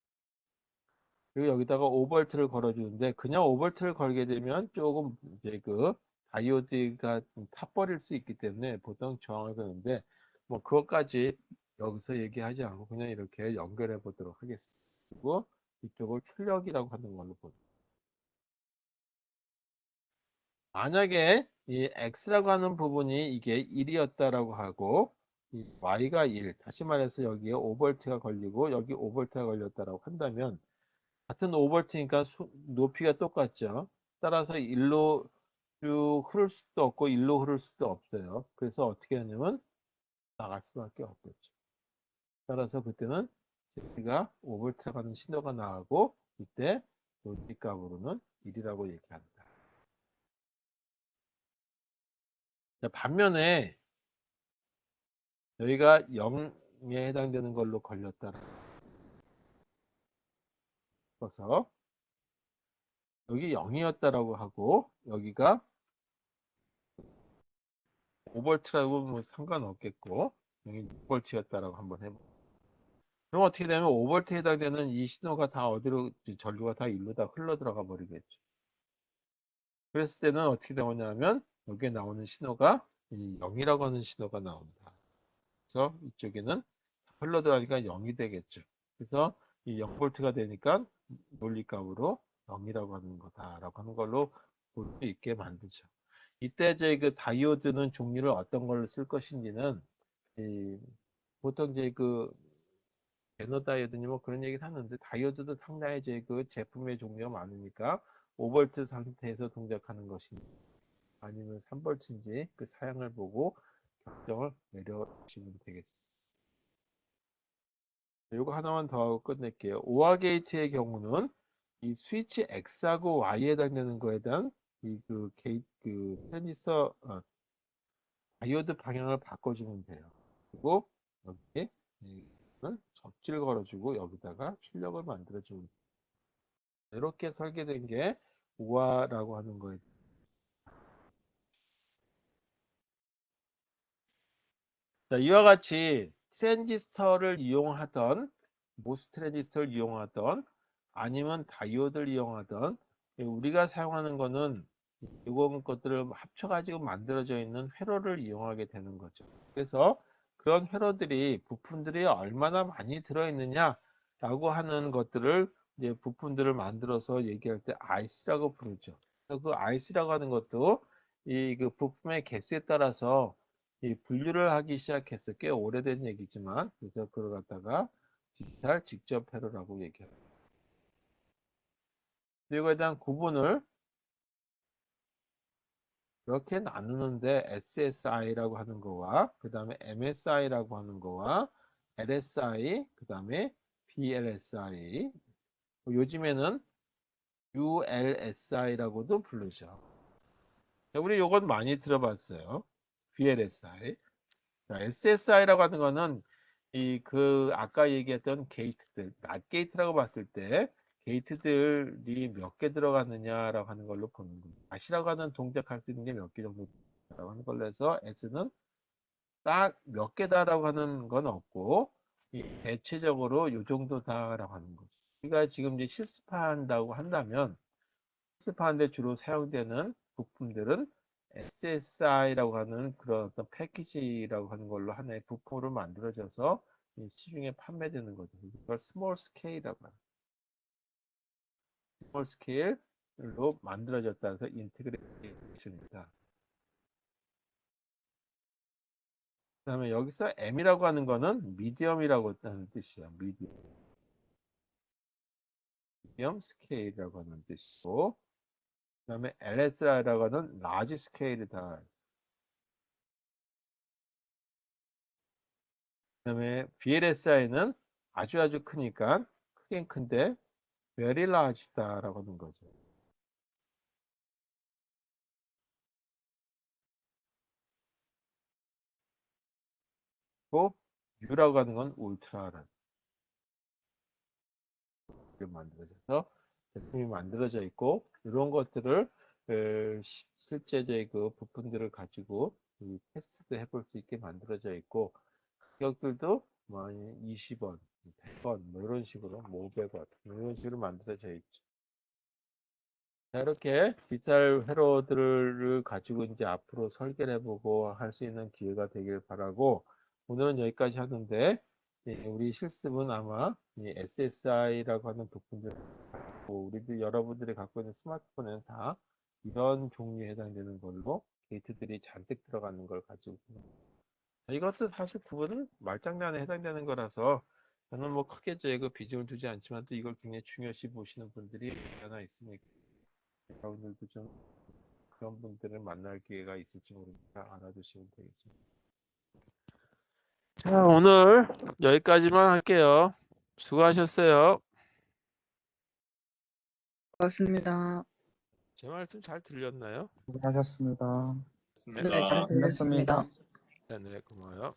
그리고 여기다가 5V를 걸어주는데 그냥 5V를 걸게 되면 조금 이제 그 다이오드가 좀 타버릴 수 있기 때문에 보통 저항을 거는데 뭐 그것까지 여기서 얘기하지 않고 그냥 이렇게 연결해 보도록 하겠습니다. 그리고 이쪽을 출력이라고 하는 걸로 보죠. 만약에 이 x라고 하는 부분이 이게 1이었다라고 하고 이 y가 1, 다시 말해서 여기에 5V가 걸리고 여기 5V가 걸렸다라고 한다면 같은 5V니까 높이가 똑같죠. 따라서 1로 쭉 흐를 수도 없고 1로 흐를 수도 없어요. 그래서 어떻게 하냐면 나갈 수밖에 없겠죠. 따라서 그때는 우리가 5V가 가는 신호가 나가고 이때 로지 값으로는 1이라고 얘기합니다. 자, 반면에 여기가 0에 해당되는 걸로 걸렸다라서 여기 0이었다라고 하고 여기가 5V라고 뭐 상관없겠고 여기 6V였다라고 한번 해볼게요. 그럼 어떻게 되면 5V에 해당되는 이 신호가 다 어디로 전류가 다 일로 다 흘러 들어가 버리겠죠. 그랬을 때는 어떻게 되냐면 여기에 나오는 신호가 이 0이라고 하는 신호가 나온다. 그래서 이쪽에는 흘러 들어가니까 0이 되겠죠. 그래서 이 0V가 되니까 논리값으로 0이라고 하는 거다라고 하는 걸로 볼 수 있게 만들죠. 이때 저희 그 다이오드는 종류를 어떤 걸 쓸 것인지는 이 보통 이제 그 제너 다이오드니 뭐 그런 얘기를 하는데 다이오드도 상당히 이제 그 제품의 종류가 많으니까 5V 상태에서 동작하는 것인지 아니면 3V인지 그 사양을 보고 결정을 내려주시면 되겠습니다. 이거 하나만 더 하고 끝낼게요. 오화 게이트의 경우는 이 스위치 X하고 Y에 해당되는 거에 대한 이 그 게이트 그 트랜지스터 다이오드 방향을 바꿔주면 돼요. 그리고 여기에 접지를 걸어주고 여기다가 출력을 만들어주면 돼요. 이렇게 설계된 게 우아라고 하는 거예요. 자, 이와 같이 트랜지스터를 이용하던, 모스 트랜지스터를 이용하던, 아니면 다이오드를 이용하던, 우리가 사용하는 거는 이런 것들을 합쳐가지고 만들어져 있는 회로를 이용하게 되는 거죠. 그래서 그런 회로들이, 부품들이 얼마나 많이 들어있느냐라고 하는 것들을, 이제 부품들을 만들어서 얘기할 때 IC라고 부르죠. 그래서 그 IC라고 하는 것도 이 그 부품의 개수에 따라서 이 분류를 하기 시작했어요. 꽤 오래된 얘기지만, 그래서 그걸 갖다가 디지털 직접 회로라고 얘기합니다. 이거에 대한 구분을 이렇게 나누는데 SSI라고 하는 거와 그 다음에 MSI라고 하는 거와 LSI 그 다음에 BLSI, 요즘에는 ULSI라고도 부르죠. 우리 요건 많이 들어봤어요. VLSI. SSI라고 하는 거는 이 그 아까 얘기했던 게이트들, 낫 게이트라고 봤을 때 게이트들이 몇 개 들어갔느냐라고 하는 걸로 보는 거예요. 낫이라고 하는 동작할 수 있는 게 몇 개 정도 라고 하는 걸로 해서 S는 딱 몇 개다라고 하는 건 없고 대체적으로 요 정도다라고 하는 거죠. 우리가 지금 이제 실습한다고 한다면 실습하는데 주로 사용되는 부품들은 SSI라고 하는 그런 어떤 패키지라고 하는 걸로 하나의 부품으로 만들어져서 시중에 판매되는 거죠. 이걸 스몰 스케일이라고 합니다. 스몰 스케일로 만들어졌다 해서 인테그레이션입니다. 그 다음에 여기서 M이라고 하는 거는 미디엄이라고 하는 뜻이에요. 미디엄 스케일이라고 하는 뜻이고, 그 다음에 LSI라고 하는 라지 스케일이다. 그 다음에 VLSI는 아주 크니까 크긴 큰데 very large다라고 하는 거죠. 또 U라고 하는 건 울트라라는 게 만들어져서 제품이 만들어져 있고, 이런 것들을 실제적인 그 부품들을 가지고 테스트도 해볼 수 있게 만들어져 있고, 가격들도 뭐 20원, 100원 뭐 이런 식으로, 뭐 500원 이런 식으로 만들어져 있죠. 자, 이렇게 디지털 회로들을 가지고 이제 앞으로 설계를 해보고 할 수 있는 기회가 되길 바라고, 오늘은 여기까지 하는데, 우리 실습은 아마 SSI라고 하는 부품들, 우리들 여러분들이 갖고 있는 스마트폰에는 다 이런 종류에 해당되는 걸로 게이트들이 잔뜩 들어가는 걸 가지고, 이것도 사실 구분은 말장난에 해당되는 거라서 저는 뭐 크게 그 비중을 두지 않지만, 또 이걸 굉장히 중요시 보시는 분들이 하나 있으니까 여러분들도 좀 그런 분들을 만날 기회가 있을지 모르니까 알아두시면 되겠습니다. 자, 오늘 여기까지만 할게요. 수고하셨어요. 고맙습니다. 제 말씀 잘 들렸나요? 수고하셨습니다. 네, 잘 끝났습니다. 들렸습니다. 네, 고마워요.